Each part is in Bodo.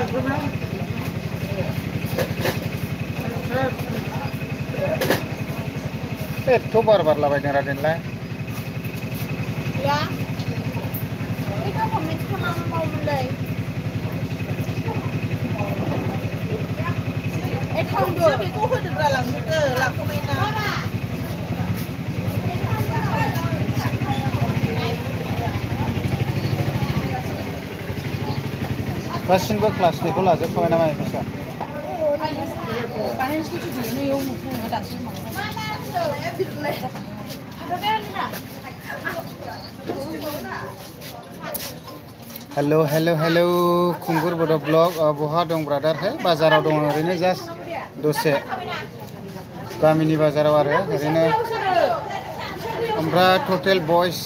एथ' बार लाबायदों रादेनलाय या बेखौ कमेन्ट खालामबावलै एकाउन्टसो बेखौ होदोब्रा लांहोदो लाख'बायना गासिबो क्लासनिखौ लाजोबखाबाय नामा एडमिसन हेल' खुंगुर बड' ब्लग बहा दं ब्रादार है बाजाराव दङ ओरैनो जास्ट दसे गामिनि बाजाराव आरो ओरैनो ओमफ्राय टटेल बयस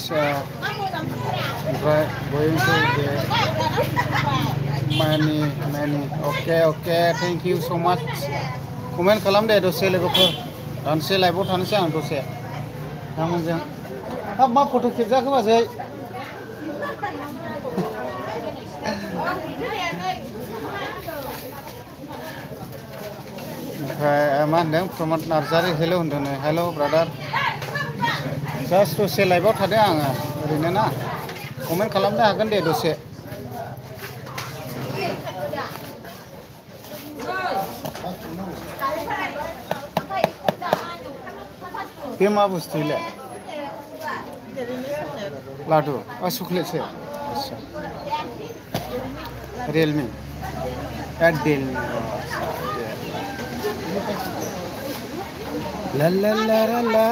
ओमफ्राय बयनिबो मानि अके थेंक इउ स' माच कमेन्ट खालाम दे दसे लोगोफोर दानसे लाइभआव थानोसै आं दसे नोंथांमोनजों हाब मा फट' खेबजाखो बाजै ओमफ्राय मा होनदों प्रमद नार्जारि हेल' होनदों हेल' ब्रादार जास्ट दसे लाइभआव थादों आङो ओरैनो ना कमेन्ट खालामनो हागोन दे दसे बे मा बुस्थुलाय लादु चकलेटसो आच्छा रियेलमि डेलमि ला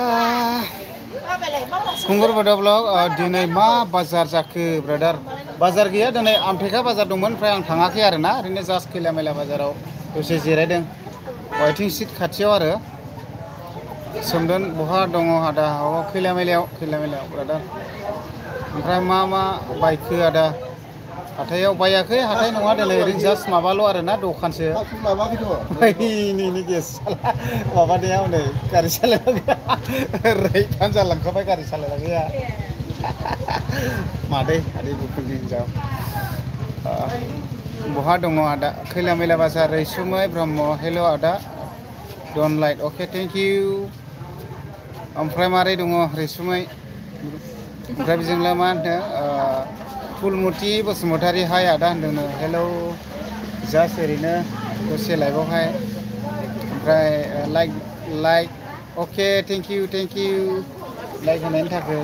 खुंगुर बड' ब्लग दिनै मा बाजार जाखो ब्रादार बाजार गैया दिनै आमथेखा बाजार दंमोन ओमफ्राय आं थाङाखै आरो ना ओरैनो जास्ट खैला मैला बाजाराव दसे जिरायदों वाइटिं सिट खाथियाव आरो सोमदोन बहा दङ आदा खैला मैलायाव ब्रादार ओमफ्राय मा बायखो आदा हाथायाव बायाखै हाथाय नङा दिनै ओरैनो जास्ट माबाल' आरो ना दखानसो गेस माबानाया हनै गारि सालायग्रा रैथान जालांखाबाय गारि सालायग्राया आदै बुकुलनि हिनजाव बहा दङ आदा खैला मैला बाजार रैसुमै ब्रह्म हेल' आदा डन लाइट अके थेंक इउ ओमफ्राय मारै दङ रैसुमै ओमफ्राय बेजोंलाय मा होनदों फुलमति बसुमतारी हाय आदा होनदोंनो हेल' जास्ट ओरैनो दसे लाइभआवहाय ओमफ्राय लाइक अके थेंक इउ लाइक होनायनि थाखाय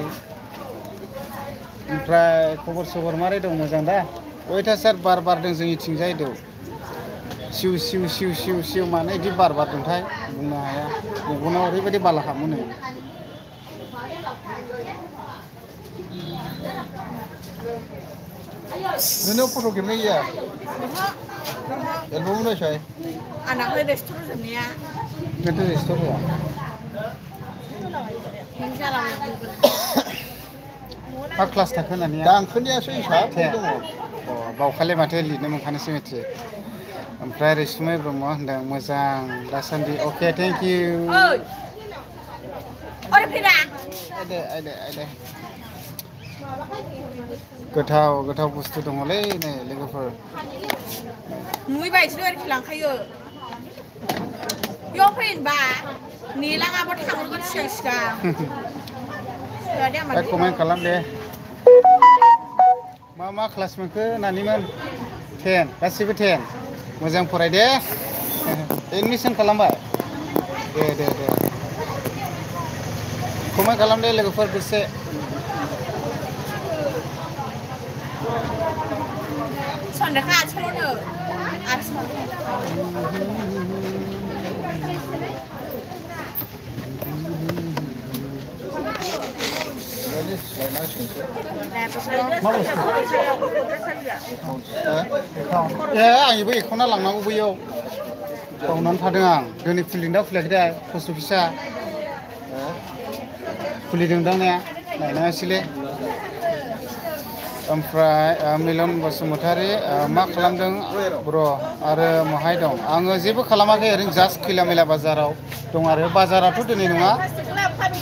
ओमफ्राय खबर सबर मारै दं मोजां दा अयथासार बार बारदों जोंनिथिंजाय दौ सिउ मानो बिदि बार बारदोंथाय बुंनो हाया मेगनाव ओरैबायदि बाला हाबो नै नोंनाव फट' खेबनाय गैया एलबाम नायसाय आंनाबो रेस्टुरेन्ट जोबनाया खिन्थु रेस्टुरेन्ट होआ मा क्लास थाखो होननानै दांखोनायासो हिसाब दङ बावखालि माथो लिरनो मोनखानोसै मेट्रिक ओमफ्राय रैसुमै ब्रह्म होनदों मोजां दासान्दि अके थेंक इउ गोथाव बुस्थु दङलै नै लोगोफोर मुइ बायसो आरोखि लांखायो बेयाव फैनोबा नेलाङाबा थांगोन सिगां कमेन्ट खालाम दे मा क्लास मोनखो नानिमोन 10 गासिबो 10 मोजां फराय दे एडमिसन खालामबाय दे कमेन्ट खालाम दे लोगोफोर दसे सन्देखा आसल'नो आंनिबो एकाउन्टआ लांनांगौ बैयाव बावनानै थादों आं दिनै खुलिदों खुलियाखै दे पस्ट अफिसा खुलिदोंदां ने नायनाङासैलै ओमफ्राय मिलन बसुमतारी मा खालामदों ब्र आरो महाय दं आङो जेबो खालामाखै ओरैनो जास्ट खैला मैला बाजाराव दं आरो बाजाराथ' दिनै नङा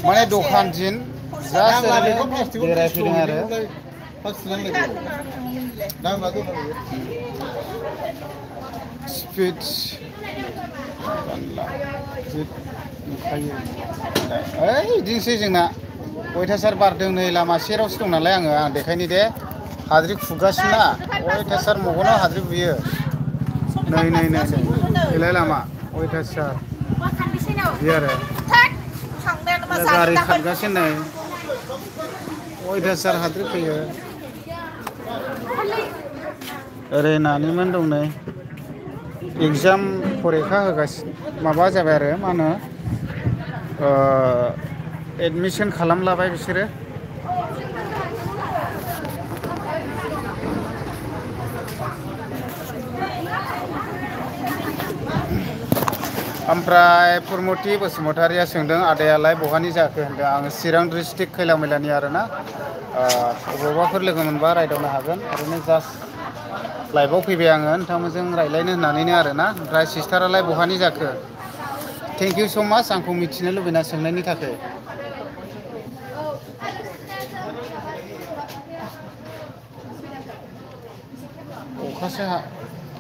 माने दखान दिन जास्ट ओरैनो बेरायफैदों आरो स्पिड नुखायो ओइ बिदिनोसै जोंना अयथासार बारदों नै लामा सेरावसो दं नालाय आं देखायनि दे हाद्रि खुगासिनो ना अयथासार मगनाव हाद्रि बुयो नै नै नै नै बेलाय लामा अयथासार बिदि आरो गारि खारगासिनो नै अयथासार हाद्रि फैयो ओरै नानिमोन दं नै एगजाम फरिखा होगासिनो माबा जाबाय आरो मा होनो एडमिसन खालामलाबाय बिसोरो ओमफ्राय फुरमति बसुमतारिया सोंदों आदायालाय बहानि जाखो होनदों आङो चिरां डिस्ट्रिक्ट खैला मैलानि आरोना बबावबाफोर लोगो मोनबा रायदावनो हागोन ओरैनो जास्ट लाइभआव फैबाय आङो नोंथांमोनजों रायज्लायनो होननानैनो आरोना ओमफ्राय सिस्टारालाय बहानि जाखो थेंक इउ स' माच आंखौ मिथिनो लुबैना सोंनायनि थाखाय अखासो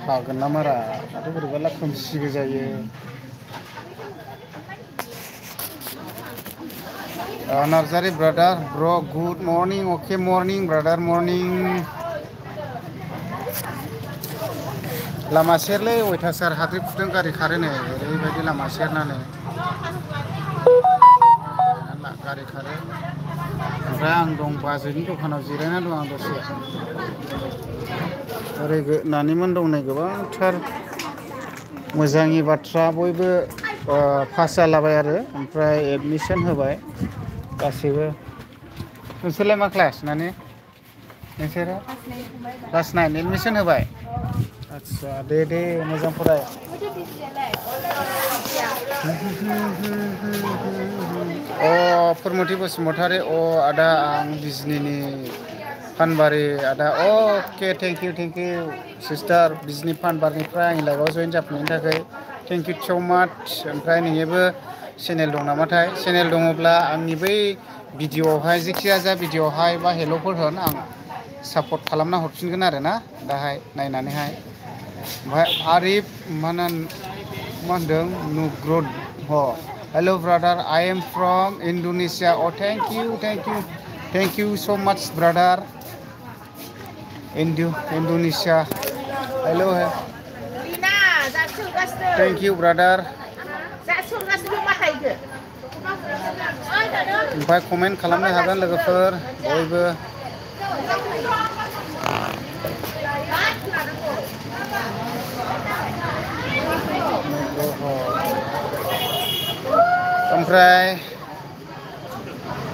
हागोन ना मारा दाथ' बोरैबाला खोमसिबो जायो नार्जारि ब्रादार ब्र गुड मर्निं अके मर्निं ब्रादार मर्निं लामा सेरलै अयथासार हाद्रि खुदों गारि खारो नै ओरैबायदि लामा सेरनानै गारि खारो ओमफ्राय आं दं बाजैनि दखानाव जिरायना दं आं दसे ओरै नानिमोन दं नै गोबांथार मोजांनि बाथ्रा बयबो पास जालाबाय आरो ओमफ्राय एडमिसन होबाय गासैबो नोंसोरलाय मा क्लास नानि नोंसोरो क्लास 9 एडमिसन होबाय आच्छा दे मोजां फराय फुरमति बसुमतारी आदा आं बिजनिनि फानबारि आदा अके थेंक इउ सिस्टार बिजनि फानबारिनिफ्राय आंनि लाइभआव जइन जाफैनायनि थाखाय थेंक इउ स' माच ओमफ्राय नोंनिबो चेनेल दं नामाथाय चेनेल दङब्ला आंनि बै भिडिअ'आवहाय जेखिया जा भिडिअ'आवहाय बा हेल'फोर होन आं सापर्ट खालामना हरफिनगोन आरोना दाहाय नायनानैहाय ओमफ्राय आरिफ मा होनदों नुग्रद hello' brother I am from Indonesia thank you so' much brother Indonesia hello' thank you brother ओमफ्राय कमेन्ट खालामनो हागोन लोगोफोर बयबो ओमफ्राय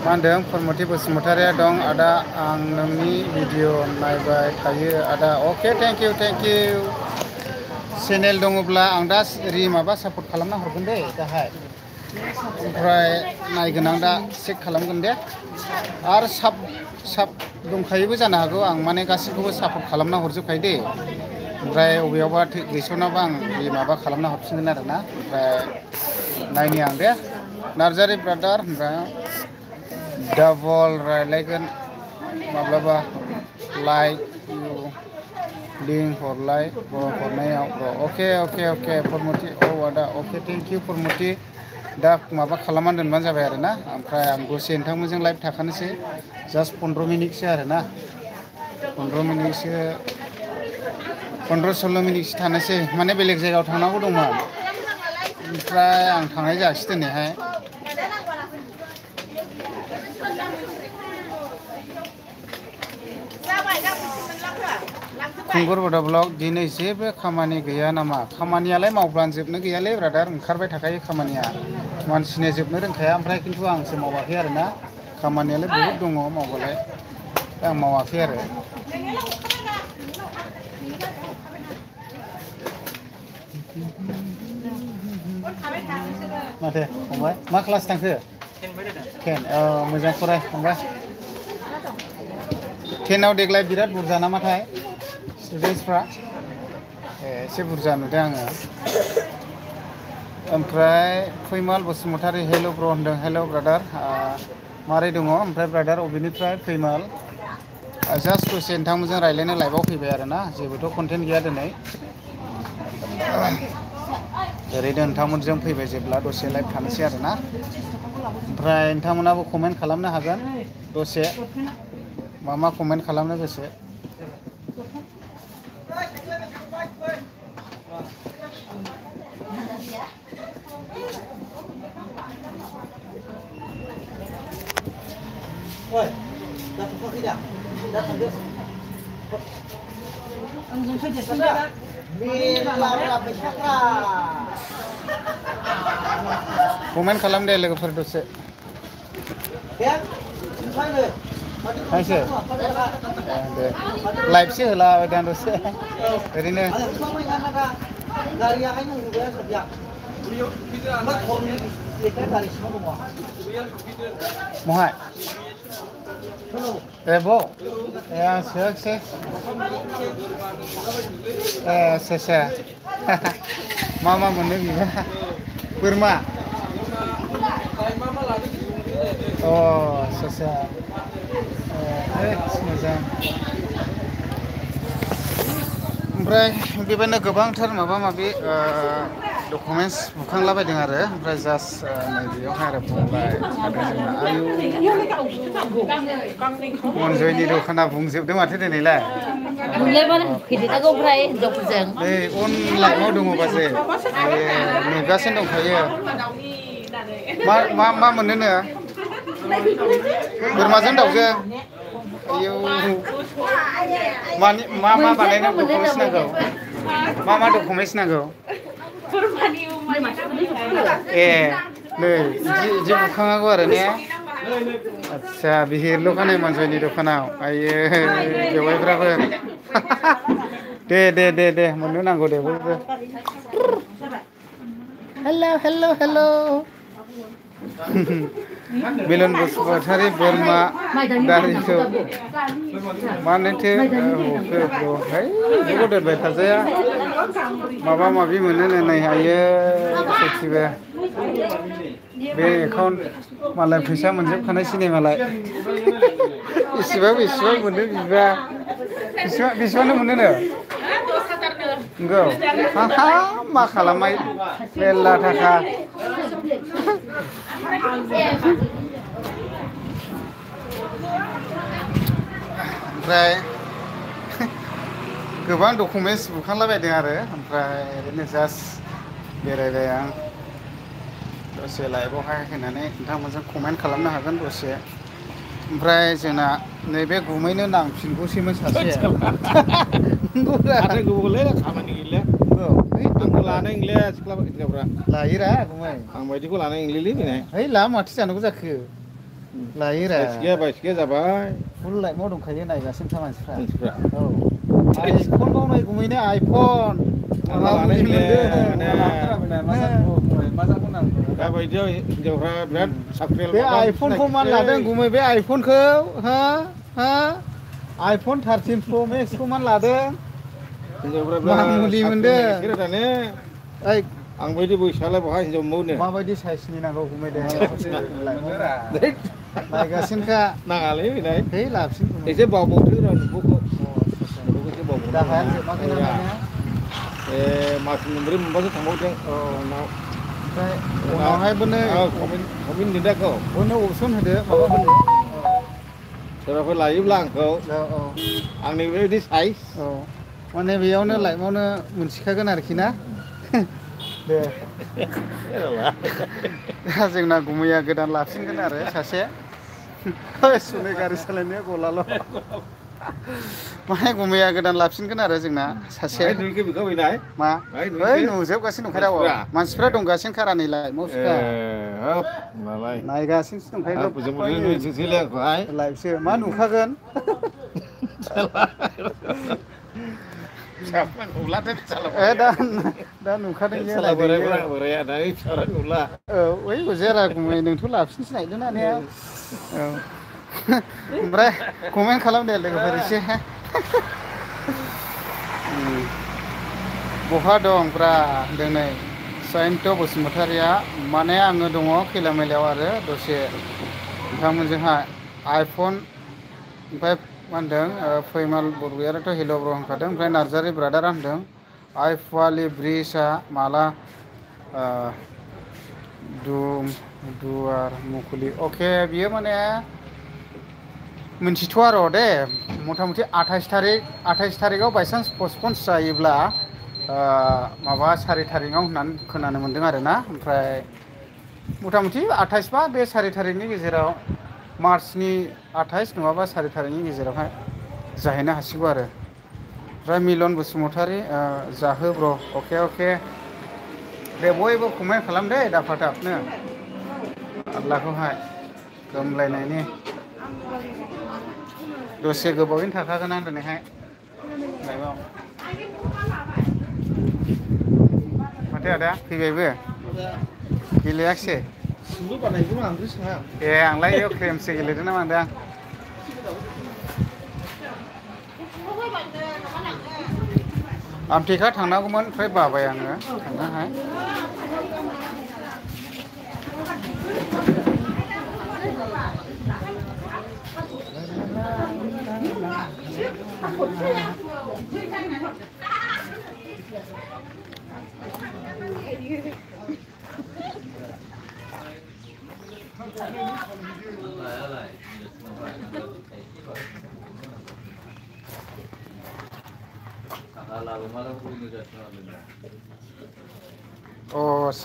मा होनदों फुरमति बसुमतारिया दं आदा आं नोंनि भिडिअ नायबाय थायो आदा अके थेंक इउ चेनेल दङब्ला आं दा माबा सापर्ट खालामना हरगोन दे दाहाय ओमफ्राय नायगोन आं दा चेक खालामगोन दे आरो साब दंखायोबो जानो हागौ आं माने गासैखौबो सापर्ट खालामना हरजोबखायो दे ओमफ्राय अबेयावबा गैस'नाबा आं माबा खालामना हरफिनगोन आरोना ओमफ्राय नायनि आं दे नार्जारि ब्रादार ओमफ्राय डाबल रायलायगोन माब्लाबा लाइक लिंक हरलाय हरनायाव अके फुरमति आदा अके थेंक इउ फुरमति दा माबा खालामना दोनबानो जाबाय आरोना ओमफ्राय आं दसे नोंथांमोनजों लाइभ थाखानोसै जास्ट 15 मिनिटसो आरोना 15-16 मिनिटसो थानोसै माने बेलेग जायगायाव थांनांगौ दंमोन ओमफ्राय आं थांनाय जायासै दिनैहाय खुंगुर बड' ब्लग दिनै जेबो खामानि गैया नामा खामानियालाय मावब्लानो जोबनो गैयालै ब्रादार ओंखारबाय थाखायो खामानिया मानसिनो जोबनो रोंखाया ओमफ्राय खिन्थु आंसो मावाखै आरोना खामानियालाय बहुद दङ मावबालाय आं मावाखै आरो माथो फंबाय मा क्लास थांखो 10 मोजां फराय फंबाय 10आव देग्लाय बिराद बुरजा नामाथाय स्टुडेन्टसफ्रा एसे बुरजा नुदों आङो ओमफ्राय फैमाल बसुमतारी हेल' ब्र होनदों हेल' ब्रादार मारै दङ ओमफ्राय ब्रादार अबेनिफ्राय फैमाल जास्ट दसे नोंथांमोनजों रायज्लायनो लाइभआव फैबाय आरोना जेबोथ' कन्टेन्ट गैया दिनै ओरैनो नोंथांमोनजों फैबाय जेब्ला दसे लाइभ थानोसै आरोना ओमफ्राय नोंथांमोनाबो कमेन्ट खालामनो हागोन दसे मा कमेन्ट खालामनो गोसो कमेन्ट खालाम दे लोगोफोर दसे थांसै दे लाइभसो होलाबायदों आं दसे ओरैनो महाय ए बो ए आं सोआखिसै ए से मा मोनो बिबा बोरमा अ से मोजां ओमफ्राय बेबायदिनो गोबांथार माबा माबि डकुमेन्टस बुखांलाबायदों आरो ओमफ्राय जास्ट नैबेयावहाय आरो बुंबाय आयु मनजयनि दखाना बुंजोबदों माथो दिनैलाय नै अनलाइनाव दङ बाजै नुगासिनो दंखायो मा मोनोनो बोरमाजों दाउजों आयौ मा बानायनो डकुमेन्टस नांगौ मा डकुमेन्टस नांगौ ए नै इदि बुखाङागौ आरो ने आदसा बिहिरल'खानाय मनजयनि दखानाव आयो बेवाइफ्राबो दे मोननो नांगौ दे बयबो हेल' बेलन बसुमतारी बोरमा दारिखौ मानोथो है बेखौ दोनबाय थाजाया माबा माबि मोनो नै हायो सयथिबो बे एकाउन्ट मालाय फैसा मोनजोबखानाय सिनेमालाय बेसेबां मोनो बिबा बेसेबांनो मोनोनो नंगौ मा खालामनाय मेरला थाखा ओमफ्राय गोबां डकुमेन्टस बुखांलाबायदों आरो ओमफ्राय ओरैनो जास्ट बेरायबाय आं दसे लाइभआवहाय होनानै नोंथांमोनजों कमेन्ट खालामनो हागोन दसे ओमफ्राय जोंना नैबे गुमैनो नांफिनगौसैमोन सासे खामानि गैला आंखौ लानाय नंलिया सिख्लाफ्रा लायोरा गुमै आं बायदिखौ लानाय नंलिलै है ला माथो जानांगौ जाखो लायोरा बाइसिया जाबाय फुल लाइफआव दंखायो नायगासिनोखा मानसिफ्रा औ आइफन मावनाय गुमैनो आइफन दाबायदियाव हिनजावफ्रा बिराद साख्रि बे आइफनखौ मान लादों गुमै बे आइफनखौ आइफन 13 प्र मेक्सखौ मान लादों हिनजावफ्रा मुलि मोनदों आं बायदि बैसोआलाय बहा हिनजाव मोनो माबायदि साइजनि नांगौ गुमै दे नायगासिनोखा नाङालै फैनाय है लाबसिन एसे बावबावदो नुबोखौ दाहायानो जोबाखै नालाय ए मास मोनब्रै मोनबासो थांबावदों उनाव ओमफ्राय उनावहायबो नै कमेन्ट लिरनायखौ बयनो अपसन होदो माबा होदो सोरबाफोर लायोब्ला आंखौ आंनि बेबायदि साइज माने बेयावनो लाइभआवनो मोनसिखागोन आरोखि ना दे जोंना गुमैया गोदान लाफिनगोन आरो सासे सुनै गारि सालायनाया गलाल' माने गुमैया गोदान लाफिनगोन आरो जोंना सासे मा बै नुजोबगासिनो दंखायो मानसिफ्रा दंगासिनो खारा नै लाइभआवसोखा नायगासिनोसो दंखायो लाइभसो मा नुखागोन दा नुखादों ओइ जेरा गुमै नोंथ' लाफिनसो नायदों ना औ ओमफ्राय कमेन्ट खालाम दे लोगोफोर एसे बहा दं ब्रा दिनै सयन्त बसुमतारिया माने आङो दङ खैला मैलायाव आरो दसे नोंथांमोनजोंहाय आइफन ओमफ्राय मा होनदों फैमाल बरगयारिथ' हेल' ब्र होनखादों ओमफ्राय नार्जारि ब्रादारा होनदों आइफवालि ब्रिजआ माला दुवार मुखुलि अके बियो माने मोनथिथ' आरो दे मथा मथि 28 थारिखआव बायसान्स पस्टपन्स जायोब्ला माबा 4 थारिखआव होननानै खोनानो मोन्दों आरो ना ओमफ्राय मथा मथि 28 बा बे 4 थारिखनि गेजेराव मार्चनि 28 नङाबा 4 थारिखनि गेजेरावहाय जाहैनो हासिगौ आरो ओमफ्राय मिलन बसुमतारी जाहो ब्र अके दे बयबो कमेन्ट खालाम दे दाफाथाबनो आल्लाखौहाय गोमलायनायनि दसे गोबावैनो थाखागोन आं दिनैहाय लाइभआव माथो आदा फैबायबो गेलेयाखिसै ए आंलाय बेयाव क्रेमसो गेलेदों ना मांदों आमथेखा थांनांगौमोन ओमफ्राय बाबाय आङो थांनोहाय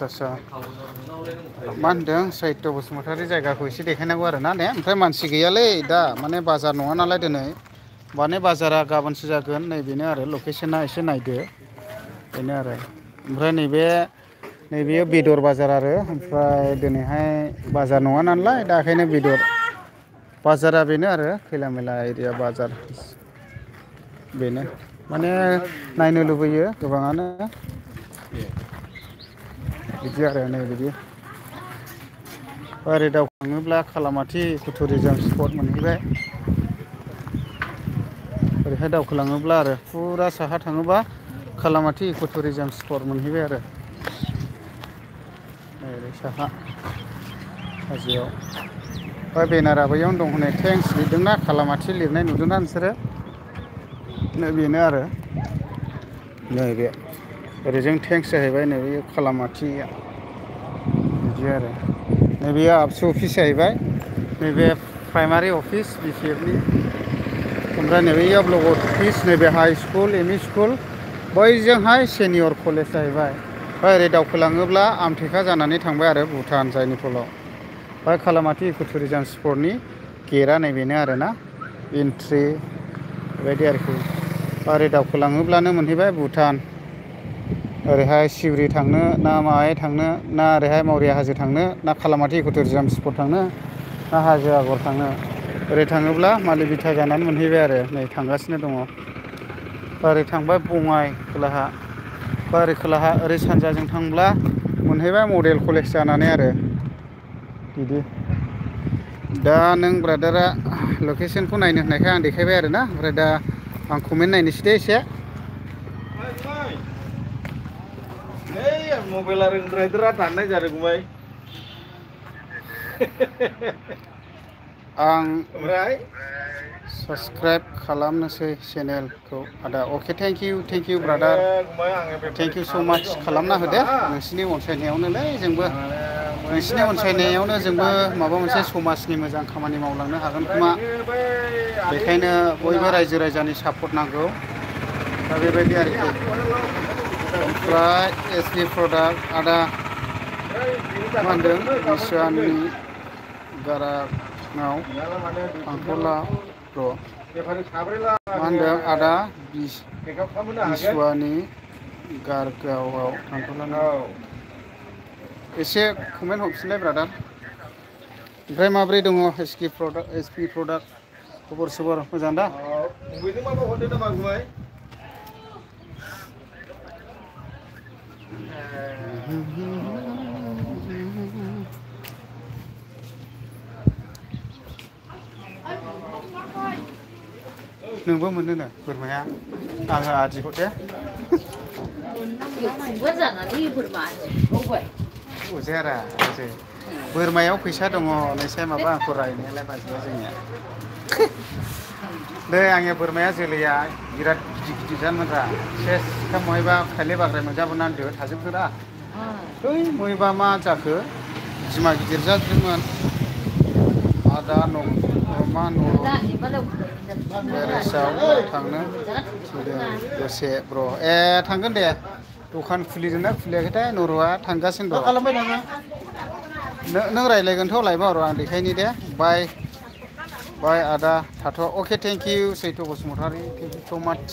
आच्छा मा होनदों साहित्य बसुमतारी जायगाखौ एसे देखायनांगौ आरो ना ने ओमफ्राय मानसि गैयालै दा माने बाजार नङा नालाय दिनै माने बाजारा गाबोनसो जागोन नैबेनो आरो लकेसना एसे नायदो बेनो आरो ओमफ्राय नैबेयो बेदर बाजार आरो ओमफ्राय दिनैहाय बाजार नङा नालाय दा ओंखायनो बेदर बाजारा बेनो आरो खैला मैला एरिया बाजार बेनो माने नायनो लुबैयो गोबाङानो बिदि आरो नै बिदि ओरै दावखाङोब्ला खालामाथि इक' टुरिजम स्पट मोनहैबाय ओरैहाय दावखोलाङोब्ला आरो फुरा साहा थाङोबा खालामाथि इक' टुरिजम स्पट मोनहैबाय आरो ओरै साहा हाजोआव ओमफ्राय बेनारा बैयावनो दं हनै थेंक्स लिरदोंना खालामाथि लिरनाय नुदोंना नोंसोरो नै बेनो आरो नैबे ओरैजों थेंक्स जाहैबाय नैबे खालामाथिया बिदि आरो नैबे आबसु अफिस जाहैबाय नैबे प्राइमारि अफिस बिपिएफनि ओमफ्राय नैबे ब्लक अफिस नैबे हाई स्कुल एमइ स्कुल बैजोंहाय सेनियर कलेज जाहैबाय ओरै दावखोलाङोब्ला आमथेखा जानानै थांबाय आरो भुटान जायनि फलाव ओमफ्राय खालामाथि इक' टुरिजम स्पटनि गेटआ नैबेनो आरोना एन्ट्रि बेबायदि आरोखि ओरै दावखोलाङोब्लानो मोनहैबाय भुटान ओरैहाय सिउरि थांनो ना माहाय थांनो ना ओरैहाय मावरिया हाजो थांनो ना खालामाथि इक' टुरिजम स्पट थांनो ना हाजो आगर थांनो ओरै थाङोब्ला मालि बिथा जानानै मोनहैबाय आरो नै थांगासिनो दङ ओरै थांबाय बङाइ खोलाहा बा ओरै खोलाहा ओरै सानजाजों थांब्ला मोनहैबाय मडेल कलेज जानानै आरो बिदि दा नों ब्रादारा लकेसनखौ नायनो होननायखाय आं देखायबाय आरो ना ओमफ्राय दा आं कमेन्ट नायनोसै दे एसे मबाइला रोंद्रायद्रा दाननाय जादों गुमै आं ओमफ्राय साबसक्राइब खालामनोसै चेनेलखौ आदा अके thank you brother thank you so' much खालामना होदो नोंसिनि अनसायनायावनोलै जोंबो नोंसिनि अनसायनायावनो जोंबो माबा मोनसे समाजनि मोजां खामानि मावलांनो हागोन खोमा बेखायनो बयबो रायजो राजानि सापर्ट नांगौ दा बेबायदि आरोखि ओमफ्राय एसबि प्रडाक्ट आदा मा होनदों बिसवानि गाराङाव थांथ'ला र' मा होनदों आदा बिसवानि गारगावआव थांथ'ला एसे कमेन्ट हरफिनलाय ब्रादार ओमफ्राय माब्रै दङ एसपि प्रडाक्ट खबर सबर मोजां दा नोंबो मोनोनो बोरमाया आङो आदि हरदे अजायारा बोरमायाव फैसा दङ नोंसोर माबा आंखौ रायनायालाय बाजिबा जोंनिया दे आंनि बोरमाया जोलैया बिराद गिदिर गिदिर जानमानफ्रा सेस खामहैबा खायले बाग्राय मोनजाबोनानै दो थाजोबखोरा ओइ मैबा मा जाखो बिमा गिदिर जाजोबदोंमोन आदा मा बेरेसाव थांनो थिनदों दसे ब्र' थांगोन दे दखान खुलिदोंना खुलियाखैथाय नर'आ थांगासिनो दं खालामबाय नामा नों रायज्लायगोनथ' लायबा र' आं देखायनि दे बाय बाय आदा थाथ' अके थेंक इउ सैथ' बसुमतारी थेंक इउ स' माच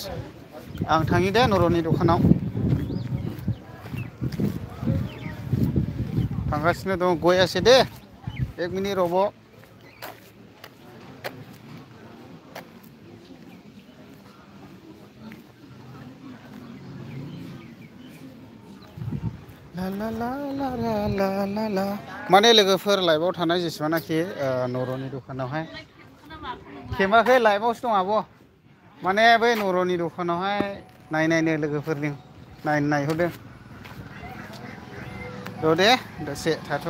आं थाङि दे नर'नि दखानाव थांगासिनो दं गयासै दे 1 मिनिट रब' ला ला ला ला ला ला ला माने लोगोफोर लाइभआव थानाय जेसेबांनाखि नर'नि दखानावहाय खेमाखै लाइभआवसो दं आब' माने बै नर'नि दखानावहाय नायनायनो लोगोफोरनि नायहरदों र' दे दसे थाथ'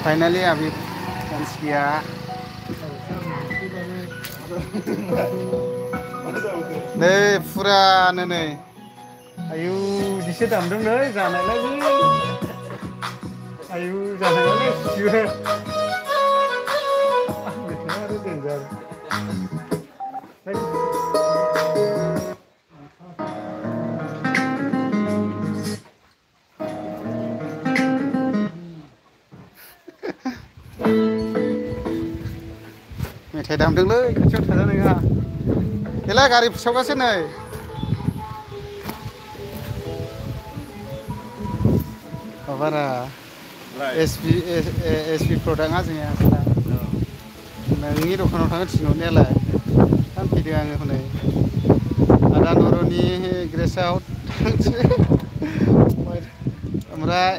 फाइनालि आबि मानसिया नै फुरानो नै आयु जिसे दामदों नै जानायलाय आयु जानायलाय सियो आरो देन्जार मेथाइ दामदोंलै खाथियाव थाजानो नङा हेला गारि फोसावगासो नै माबारा एसपि प्रडाक्टआ जोंनिया नोंनि दखानाव थांनो थिनहरनायालाय फैदों आङो हनै आदा नर'नि ग्रेसाव थांसै ओमफ्राय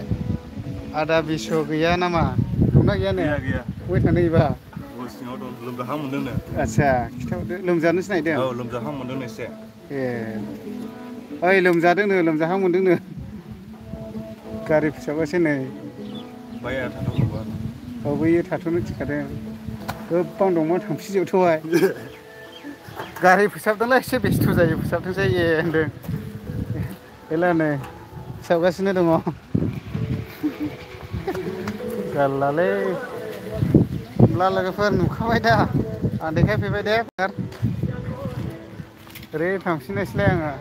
आदा बिस' गैया नामा दंना गैयानो गैया बबे थांदों इबा सिङाव दं लोमजाहां मोनदोंनो आदसा खिथाहरदो लोमजानोसो नायदों औ लोमजाहां मोनदोंनो एसे ए ओइ लोमजादोंनो लोमजाहां मोनदोंनो गारि फोसावगासो नै बाया थाथ'खौबा औ बैयो थाथ'नो थिखादों गोबां दंमोन थांफिनजोबथ'बाय गारि फोसाबदोंलाय एसे बेस्थ' जायो फोसाबथोंसै होनदों गैला नै फोसाबगासिनो दङ गारलालै होमब्ला लोगोफोर नुखाबाय दा आं देखायफैबाय दे ओरै थांफिननायसैलाय आङो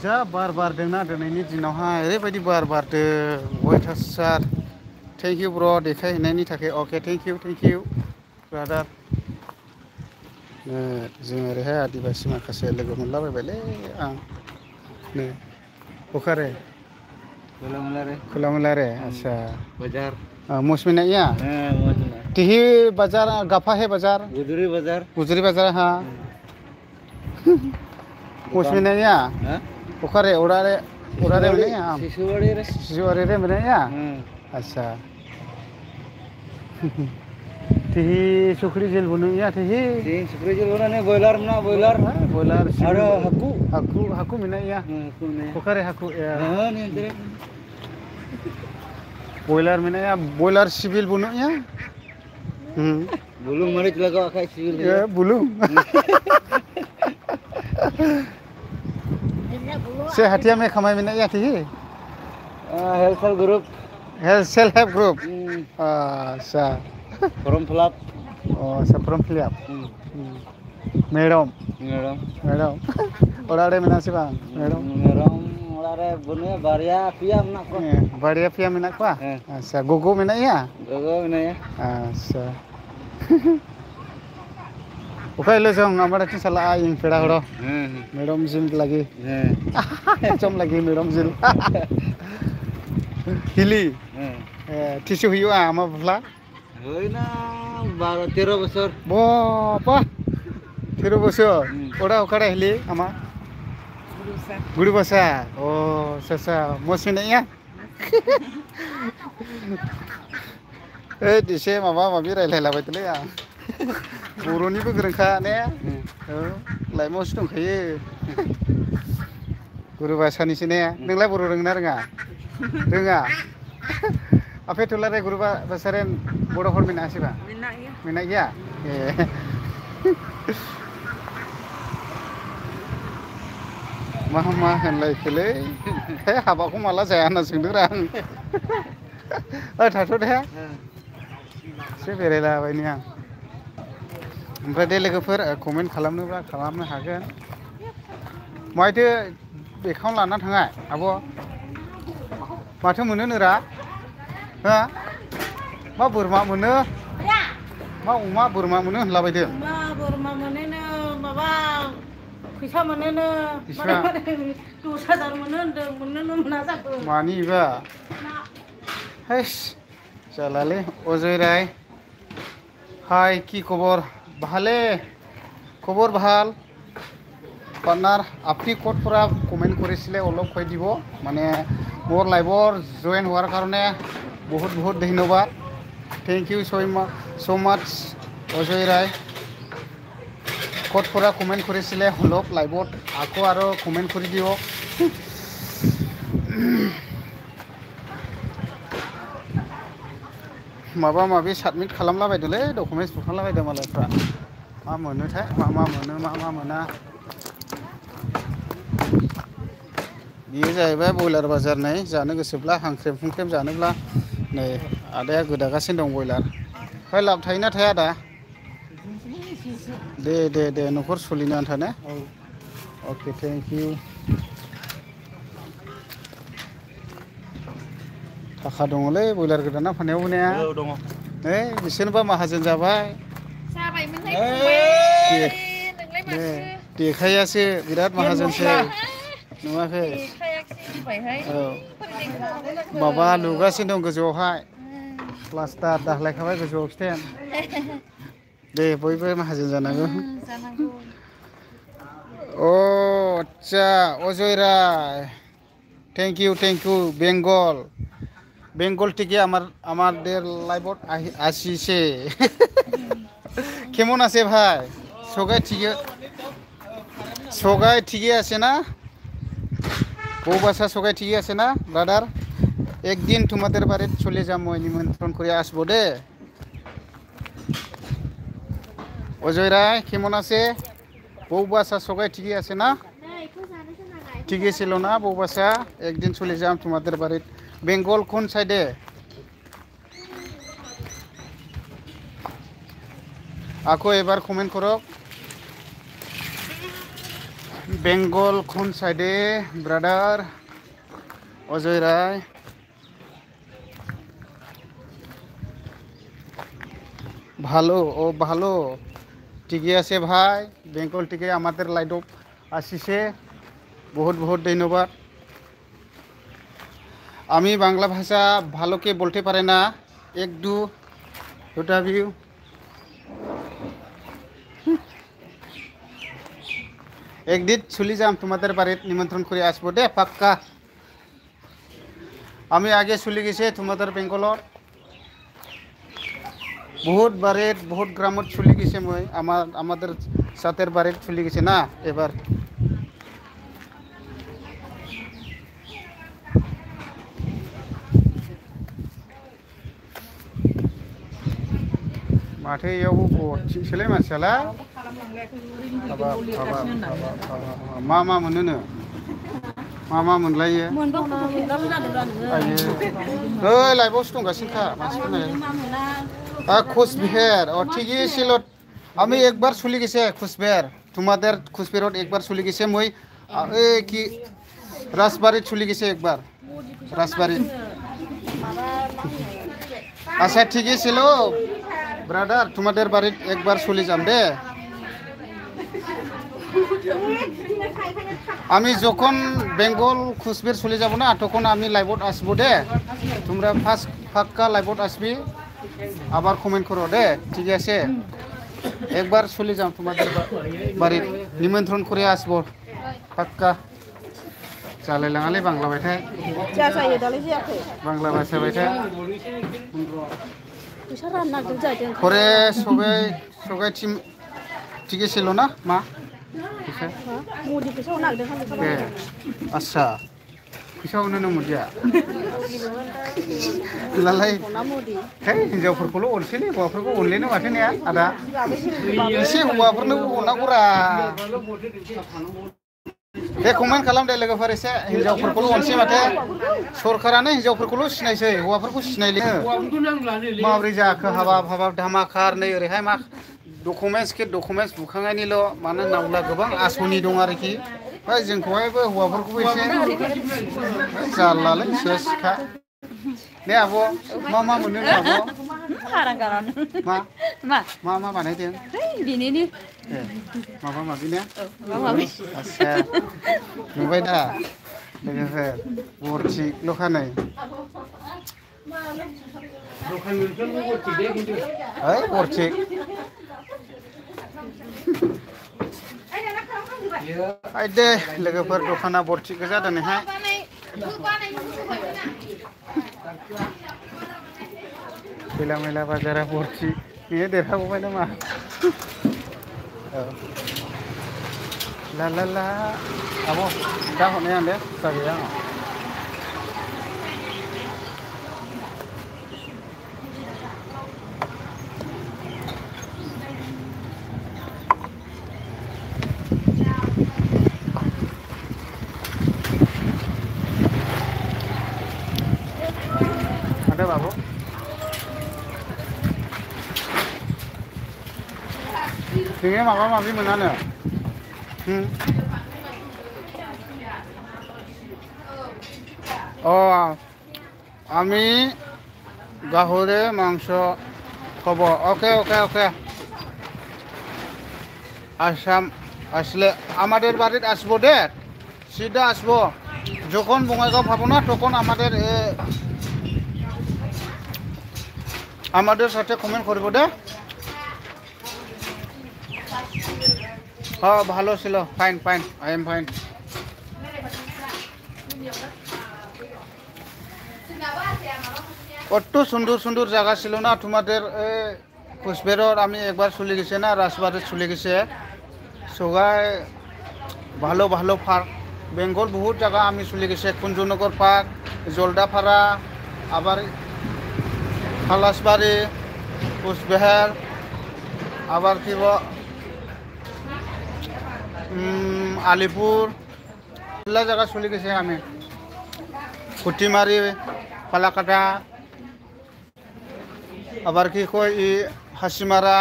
जा बार बारदोंना दिनैनि दिनावहाय ओरैबायदि बार बारदों अयथासार थेंक इउ ब्र' देखायहैनायनि थाखाय अके थेंक इउ ब्रादार जों ओरैहाय आदिबासि माखासे लोगो मोनलाबायबायलै आं नै बखारे खुलामलारे अच्छा बाजार मौसमी नहीं है तिही बाजार गफा है बाजार गुजरी बाजार हाँ मौसमी नहीं है बखारे उड़ारे नहीं है शिशुवाड़ी रे नहीं है अच्छा तिही सुखरी जेल बुनुया तिही सुखरी जेल बुनाने बॉयलर मना बॉयलर अरे हाकू हाकू मिनाया बखारे हाकू बॉयलर मिनाया बॉयलर सिविल बुनुया बुलुंग मरीच लगा खाई सिविल बुलुंग से हटिया में खमाई मिनाया तिही हेल्थ सेल्फ ग्रुप अच्छा फॉर्म फिलअप अच्छा फॉर्म फिलअप मैडम ओरारे मेना से बांग मैडम ओरारे बुने बारिया पिया मेना को बारिया पिया मेना को अच्छा गोगो मेनाया अच्छा ओखाय लो जों आमार tin sala aing pera horo madam जिल लगी चम लगी मैडम जिल हिली टिसु हुयो आमा बुला होइना 12-13 বছর बापा 13 বছর ওরা ওখানে হিলি আমা गुरु बसा ससा मौसमी नहीं है दिसे माबा माबि रायलायलाबायदोलै आं बर'निबो गोरोंखा ने लाइमआवसो दंखायो गुरु भाषानिसो ने नोंलाय बर' रोङोना रोङा Apa itu lari guru besaran bodoh hormin asih ba? Minna iya. Minat ya? Mama henlai kele. Habaku malah saya anak sendirian. Tahu deh. Saya berela ini yang. Oमफ्राय दे लोगोफोर कमेन्ट खालामनोबा खालामनो हागोन माथो बेकाउन्ट लाना थाङा आब' माथो मोनो नोरा हो मा बोरमा मोनो मा अमा बोरमा मोनो होनलाबायदों मा बोरमा मोनोनो माबा फैसा मोनोनो 10,000 मोनो होनदों मोननोनो मोना जाखो मानिबा हेस जालालै अजय राय हाय কি খবর ভালে খবর ভাল পার্টনার আপনি কোডপুরা কমেন্ট করেছিলে অলপ কৈ দিব মানে মোর লাইভৰ জয়েন হোৱাৰ কাৰণে বহুত বহুত ধন্যবাদ thank you so much Ajay Roy কোডপুরা কমেন্ট করেছিলে অলপ লাইভত আকৌ আৰু কমেন্ট কৰি দিও माबा माबि साबमिट खालामलाबायदोंलै डकुमेन्टस बुखांलाबायदों मालायफ्रा मा मोनोथाय मा मोनो मा मोना बियो जाहैबाय बयलार बाजार नै जानो गोसोब्ला हांख्रेम फुंख्रेम जानोब्ला नै आदाया गोदागासिनो दं बयलार ओमफ्राय लाब थायोना थाया आदा दे न'खर सोलिनो आन्था ने अके थेंक इउ थाखा दङलै बयलार गोदाना फाननायावबो ने औ दङ नै बिसोरनोबा माहाजोन जाबाय जाबायमोनहाय नोंलाय माथो देखायासो बिराद माहाजोनसो नुवाखै देखायाखै औ माबा लुगासिनो दं गोजौआवहाय प्लास्टार दाख्लायखाबाय गोजौआव खिथेन दे बयबो माहाजोन जानांगौ अ आच्छा अजय राय थैंक यू বেঙ্গল থেকে আমাদের লাইভত আসিছে কেমন আছে ভাই সগাই ঠিকই আছে না বউ বাসা সগাই ঠিকই আছে না ব্রাদার একদিন তোমাদের বাড়িতে চলে যাম মই নিমন্ত্রণ করে আসবো দে অজয় রায় কেমন আছে বউ বাসা সগাই ঠিকই আছে না ঠিকই ছিল না বউ বাসা একদিন চলে যাম তোমাদের বাড়িতে বেঙ্গল কোন সাইডে আকৌ এবার কমেন্ট করক বেঙ্গল কোন সাইডে ব্রাদার অজয় রায় ভালো ঠিকই আছে ভাই বেঙ্গল থেকে আমাদের লাইভ আসিছে বহুত ধন্যবাদ আমি বাংলা ভাষা ভালোকে বলতে পারে না একটু ইন্টারভিউ একদিন চলে যাম তোমাদের বাড়িতে নিমন্ত্রণ করে আসবো দে পাক্কা আমি আগে চলে গেছে তোমাদের বেঙ্গলত বহুত বাড়িত বহুত গ্রামত চলে গেছে মই আমাদের সাথের বাড়িতে চলে গেছে না এবার माथो इयावबो बथिंसोलै मानसियालाय मा मोनोनो मा मोनलायो ओइ लाइभआवसो दंगासिनोखा मानसिफोरना কোচবিহার ঠিকই ছিল আমি একবার চলে গেছে কোচবিহার তোমাদের কোচবিহারত একবার চলে গেছে মই এই কি রাজবাড়িত চলে গেছে একবার রাজবাড়িত আচ্ছা ঠিকই ছিল ব্রাদার তোমাদের বাড়িতে একবার চলে যাম দে আমি যখন বেঙ্গল কোচবিহার চলে যাব না তখন আমি লাইভত আসবো দে তোমরা ফার্স্ট পাক্কা লাইভত আসবি আবার কমেন্ট করো দে ঠিক আছে একবার চলে যাম তোমাদের বাড়িতে নিমন্ত্রণ করে আসবো পাক্কা চালাই লাঙালে বাংলা বাইথায় বাংলা ভাষা বাইথায় পরে সবাই ঠিকই ছিল না মা আচ্ছা फैसा होनो नंगौ दिया लालाय है हिनजावफोरखौल' अनसैलै हौवाफोरखौ अनलेनो माथो ने आदा एसे हौवाफोरनोबो अननांगौरा दे कमेन्ट खालाम दे लोगोफोर एसे हिनजावफोरखौल' अनसै माथो सरकारानो हिनजावफोरखौल' सिनायसै हौवाफोरखौ सिनायलिनो माबोरै जाखो हाबाब धामाकार नै ओरैहाय मा डकुमेन्टस बुखांनायनिल' मानो होनना गोबां आसनि दं आरोखि ओमफ्राय जोंखौहायबो हौवाफोरखौबो एसे जारलालै सेसखा दे आब' मा मोनो आब' मा बानायदों बेनिनो माबा माबि ने आच्छा नुबाय दा लोगोफोर गरथिल'खा नै ओइ गरथिक दे लोगोफोर दखाना बरथिक गोजा दिनैहाय खैला मैला बाजारा बरथिक बेयो देरहागौबाय नामा ला आब' दा हरनाय आं दे जागैया आंनाव ada babu ini mabi mana oh আমি গাহরে মাংস খাবো ওকে আসাম আসলে আমাদের বাড়িতে আসবো দে সিধা আসবো যখন বঙ্গাইগাঁও পাবো না তখন আমাদের সাথে কমেন্ট করব দে হ্যাঁ ভালো ছিল ফাইন আই এম ফাইন কত সুন্দর জায়গা ছিল না তোমাদের কোচবিহারের আমি একবার চলে গেছে না রাজবাড়ি চলে গেছে সবাই ভালো পার্ক বেঙ্গল বহুত জায়গা আমি চলে গেছে কুঞ্জনগর পার্ক জলদাপাড়া আবার হালাসবাড়ি কোচবিহার আবার কি আলিপুর এগুলা জায়গা চলে গেছে আমি খুঁটিমারি পালাকাটা আবার কি কয় হাসিমারা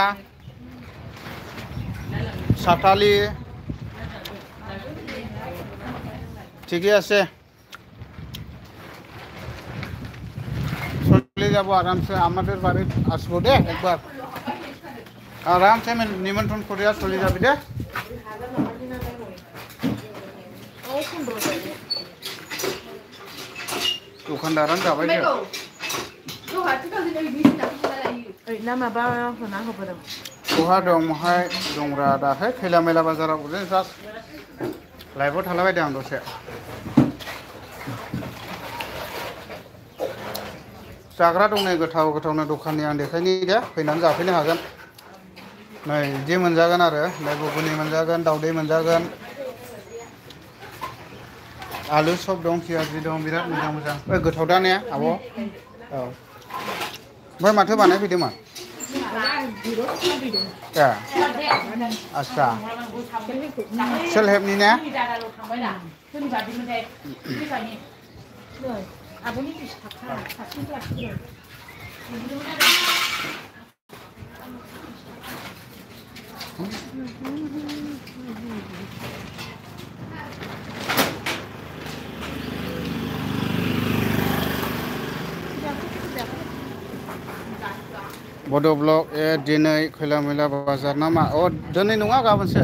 সাতালি ঠিকই আছে চলে যাব আরামসে আমাদের বাড়ি আসবো দে একবার আরামসে আমি নিমন্ত্রণ করিয়া চলে যাবি দে दखानदारानो जाबाय बहा दं महाय दंब्रा दाहाय खैला मैला बाजाराव जास्ट लाइभआव थालाबायदों आं दसे जाग्रा दं नै गोथावनो दखाननि आं देखायनि दे फैनानै जाफैनो हागोन नै बिदि मोनजागोन आरो नै घुगुनि मोनजागोन दावदै मोनजागोन आलु सब दं पियाजि दं बिराद मोजां गोथाव दा ने आब' औ ओमफ्राय माथो बानायफैदोंमोन ए आच्छा सेल्फ हेल्पनि ने बड' ब्लग दिनै खैला मैला बाजार ना मा दिनै नङा गाबोनसो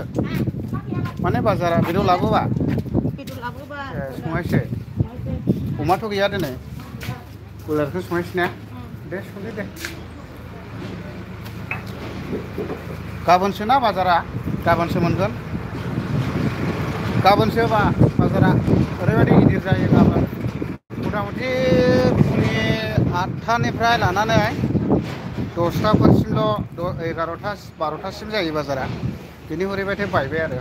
माने बाजारा बेदर लाबोबा संहायसै अमाथ' गैया दिनै बयलारखौ संहायसै ने दे सलै दे गाबोनसो ना बाजारा गाबोनसो मोनगोन गाबोनसो बा बाजारा ओरैबायदि गिदिर जायो गाबोन मथा-मथि फुंनि 8टानिफ्राय लानानै 10टाफोरसिमल' 11टा 12टासिम जायो बाजारा बिनि हरैबाथाय बायबाय आरो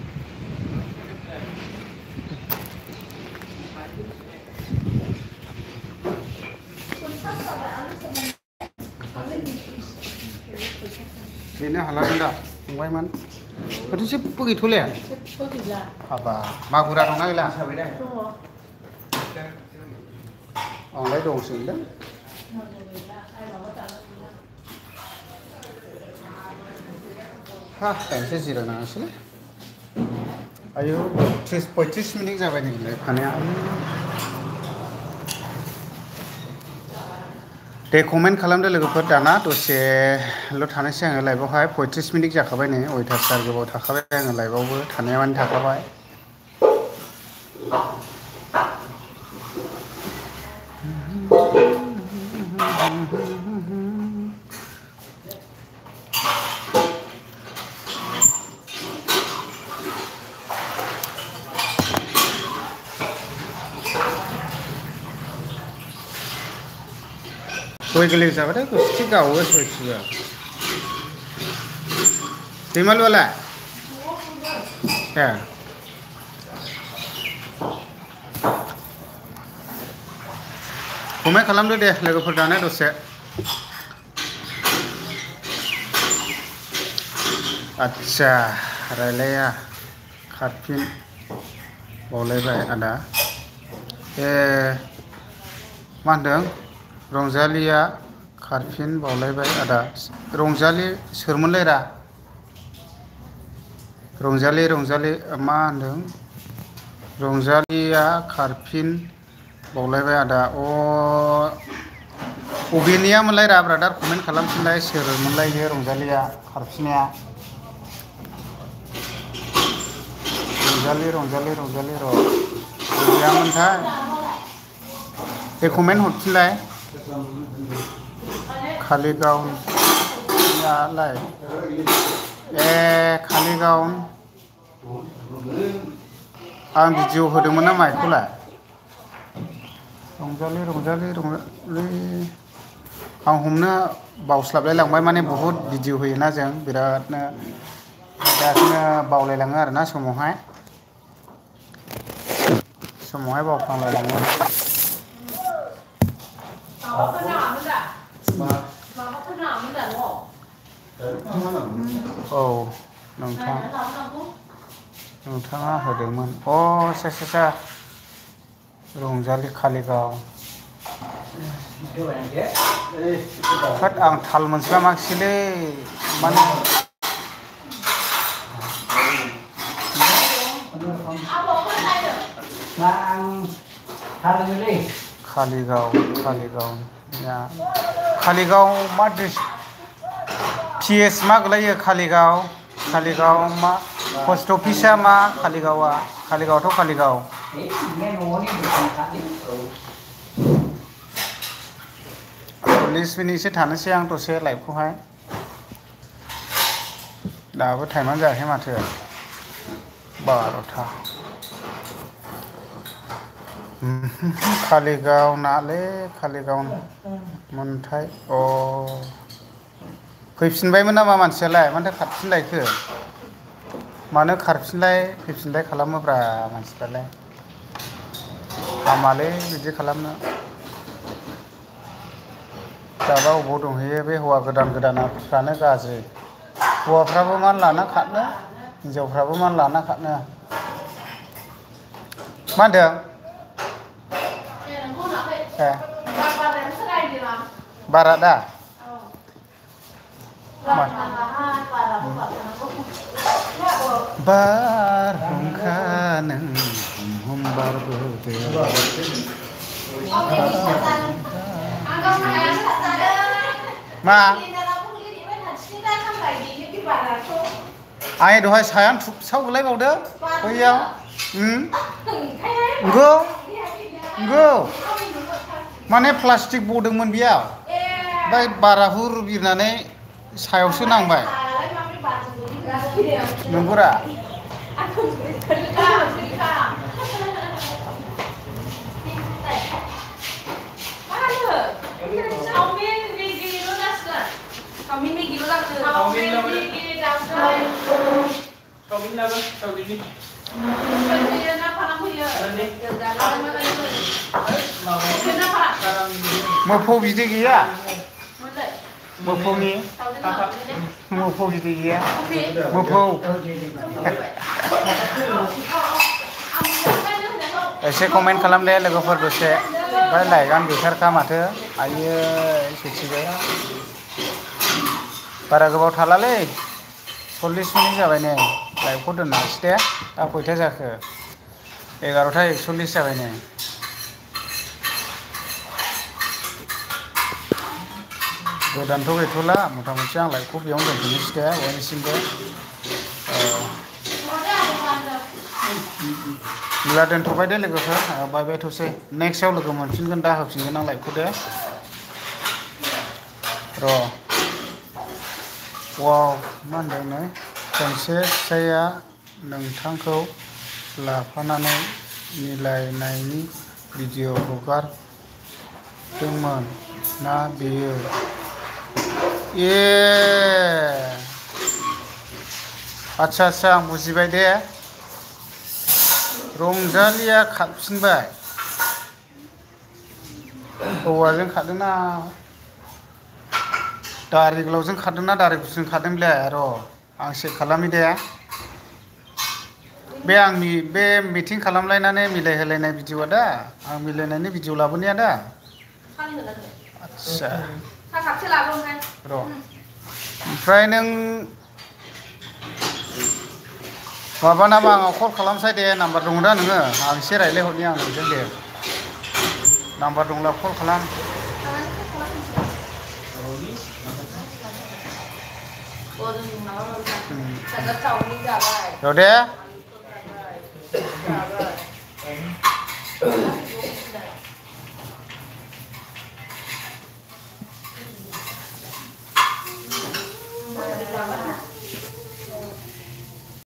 हैनो हालामोन दा फंबायमोन माथो जेबो गैथ'ले जेबो गैला हाबा मागुरा दंना गैला दङ आंलाय दंसो होनदों हा दासो जिरायनाङासैलै आयौ 35 मिनिट जाबाय नोंलाय फानाया दे कमेन्ट खालामदो लोगोफोर दाना दसेल' थानोसै आङो लाइभआवहाय 35 मिनिट जाखाबाय नै अयथासार गोबाव थाखाबाय आङो लाइभआवबो थानाया माने थाखाबाय गय गोरलै जाबाथाय गुस्थि गावो सयथिबो दैमालुआलाय ए कमेन्ट खालामदो दे लोगोफोर दानो दसे आच्छा रायलाया खारफिन बावलायबाय आदा ए मा होनदों रंजालिया खारफिन बावलायबाय आदा रंजालि सोरमोनलाय रा रंजालि मा होनदों रंजालिया खारफिन बावलायबाय आदा अ अबेनियामोनलाय रा ब्रादार कमेन्ट खालामफिनलाय सोरमोनलाय बे रंजालिया खारफिनाया रंजालि र' बबेयामोनथाय दे कमेन्ट हरफिनलाय खालिगावनियालाय ए खालिगाव आं भिडिअ होदोंमोन ना माइखौलाय रंजालि आं हमनो बावस्लाबलाय लांबाय माने बहुद भिडिअ होयोना जों बिरादनो बावलायलाङो आरोना समावहाय बावफ्लांलायलाङो औ नोंथाङा होदोंमोन अ सा रंजालि खालिगाव होद आं थाल मोनस्लाबाखिसैलै माने खालिगाव मा पिएस मा गोलैयो खालिगाव मा पस्ट अफिसा मा खालिगावआथ' खालिगाव 40 मिनिटसो थानोसै आं दसे लाइभखौहाय दाबो टाइमानो जायाखै माथो 12टा खालिगाव नालै खालिगाव मोनथाय अ फैफिनबायमोन नामा मानसियालाय मानोथो खारफिनलायखो मानो फैफिनलाय खालामोब्रा मानसिफ्रालाय हामालै बिदि खालामनो दाबा अबाव दंहैयो बे हौवा गोदानाफ्रानो गाज्रि हौवाफ्राबो मान लाना खारनो हिनजावफ्राबो मान लाना खारनो मा होनदों ए बारा दा बारहुंखा नों बारबोदो मा आं दहाय सायाव थुबसाव गोलैबावदों बैयाव नंगौ माने प्लास्टिक बदोंमोन बेयाव ओमफ्राय बारा हुर बिरनानै सायावसो नांबाय नंगौरा मोफौ बिदै गैया मोफौनि मोफौ गिदिर गैया Oke. मोफौ एसे कमेन्ट खालाम दे लोगोफोर दसे ओमफ्राय लाइकआनो गैथारखा माथो आयो सैथिबाय बारा गोबाव थालालै 40 मिनिट जाबाय नै लाइभखौ दोननोसै दे दा खयथा जाखो 11:41 जाबाय नै गोदानथ' गैथ'ला मथा मथि आं लाइभखौ बेयावनो दोनथ'नोसै दे बयनिसिमबो बिदिब्ला दोनथ'बाय दे लोगोफोर बाय बाय थ'सै नेक्स्टआव लोगो मोनफिनगोन दा होफिनगोन आं लाइभखौ दे र' वाव मा होनदों नै खनसे फिसाया नोंथांखौ लाफानानै मिलायनायनि भिडिअ हगारदोंमोन ना बेयो आच्छा आच्छा आं बुजिबाय दे रंजालिया खारफिनबाय हौवाजों खारदोंना दारि गोलावजों खारदोंना दारि गुसुंजों खारदोंलै र' आं चेक खालामनि दे बे आंनि बे मिटिं खालामलायनानै मिलायहोलायनाय भिडिअआ दा आं मिलायनायनि भिडिअ लाबोनाया दा आच्छा र' ओमफ्राय नों माबा नामा आंनाव कल खालामसै दे नाम्बार दङ दा नोङो आं एसे रायज्लायहरनि आं नोंजों दे नाम्बार दंब्ला कल खालाम र' दे Oke.